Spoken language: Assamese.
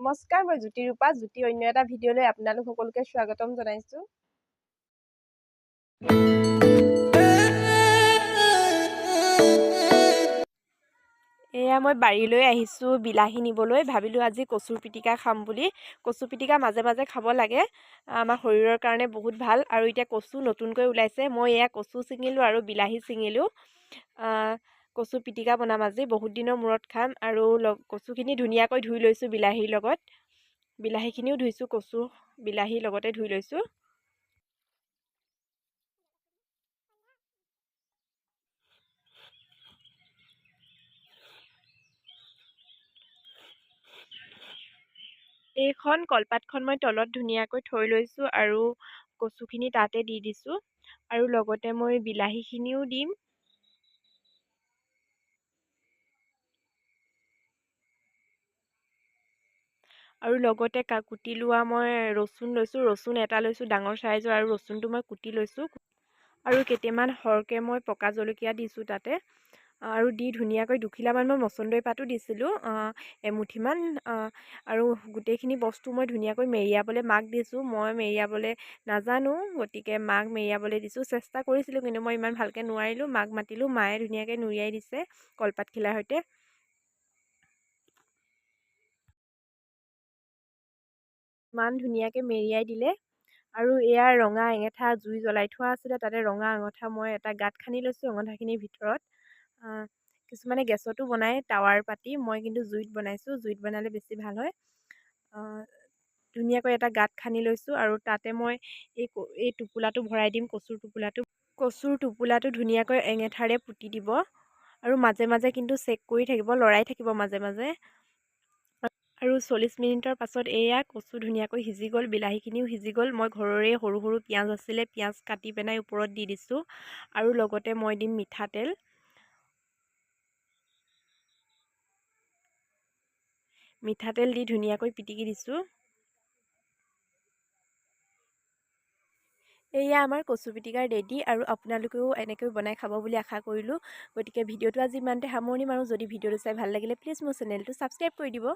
নমস্কাৰ, মই জ্যোতি ৰূপা। জ্যোতি অন্য এটা ভিডিঅ'লৈ আপোনালোক সকলোকে স্বাগতম জনাইছোঁ। এয়া মই বাৰীলৈ আহিছোঁ বিলাহী নিবলৈ। ভাবিলোঁ আজি কচুৰ পিটিকা খাম বুলি। কচু পিটিকা মাজে মাজে খাব লাগে, আমাৰ শৰীৰৰ কাৰণে বহুত ভাল। আৰু এতিয়া কচু নতুনকৈ ওলাইছে, মই এয়া কচু ছিঙিলোঁ আৰু বিলাহী ছিঙিলোঁ। কচু পিটিকা বনাম আজি, বহুত দিনৰ মূৰত খাম। আৰু কচুখিনি ধুনীয়াকৈ ধুই লৈছোঁ বিলাহীৰ লগত। বিলাহীখিনিও ধুইছোঁ, কচু বিলাহীৰ লগতে ধুই লৈছোঁ। এইখন কলপাতখন মই তলত ধুনীয়াকৈ থৈ লৈছোঁ আৰু কচুখিনি তাতে দি দিছোঁ। আৰু লগতে মই বিলাহীখিনিও দিম। আৰু লগতে কুটি লোৱা মই ৰচুন লৈছোঁ। ৰচুন এটা লৈছোঁ ডাঙৰ চাইজৰ, আৰু ৰচুনটো মই কুটি লৈছোঁ। আৰু কেইটামান সৰহকৈ মই পকা জলকীয়া দিছোঁ তাতে। আৰু দি ধুনীয়াকৈ দুখিলামান মই মচন্দৰী পাতো দিছিলোঁ, এমুঠিমান। আৰু গোটেইখিনি বস্তু মই ধুনীয়াকৈ মেৰিয়াবলৈ মাক দিছোঁ। মই মেৰিয়াবলৈ নাজানো, গতিকে মাক মেৰিয়াবলৈ দিছোঁ। চেষ্টা কৰিছিলোঁ, কিন্তু মই ইমান ভালকৈ নোৱাৰিলোঁ। মাক মাতিলোঁ, মায়ে ধুনীয়াকৈ নুৰিয়াই দিছে কলপাত খিলাৰ সৈতে। ইমান ধুনীয়াকৈ মেৰিয়াই দিলে। আৰু এয়া ৰঙা এঙেঠা জুই জ্বলাই থোৱা আছিলে, তাতে ৰঙা আঙঠা মই এটা গাঁত খান্দি লৈছোঁ আঙঠাখিনিৰ ভিতৰত। কিছুমানে গেছতো বনায় টাৱাৰ পাতি, মই কিন্তু জুইত বনাইছোঁ। জুইত বনালে বেছি ভাল হয়। ধুনীয়াকৈ এটা গাঁত খান্দি লৈছোঁ আৰু তাতে মই এই টোপোলাটো ভৰাই দিম, কচুৰ টোপোলাটো। কচুৰ টোপোলাটো ধুনীয়াকৈ এঙেঠাৰে পুতি দিব, আৰু মাজে মাজে কিন্তু চেক কৰি থাকিব, লৰাই থাকিব মাজে মাজে। আৰু 40 মিনিটৰ পাছত এয়া কচু ধুনীয়াকৈ সিজি গ'ল, বিলাহীখিনিও সিজি গ'ল। মই ঘৰৰে সৰু সৰু পিঁয়াজ আছিলে, পিঁয়াজ কাটি পেলাই ওপৰত দি দিছোঁ। আৰু লগতে মই দিম মিঠাতেল। মিঠাতেল দি ধুনীয়াকৈ পিটিকি দিছোঁ। এয়া আমাৰ কচু পিটিকাৰ ৰেডি, আৰু আপোনালোকেও এনেকৈ বনাই খাব বুলি আশা কৰিলোঁ। গতিকে ভিডিঅ'টো আজি ইমানতে সামৰণি মাৰোঁ। যদি ভিডিঅ'টো চাই ভাল লাগিলে প্লিজ মোৰ চেনেলটো ছাবস্ক্ৰাইব কৰি দিব।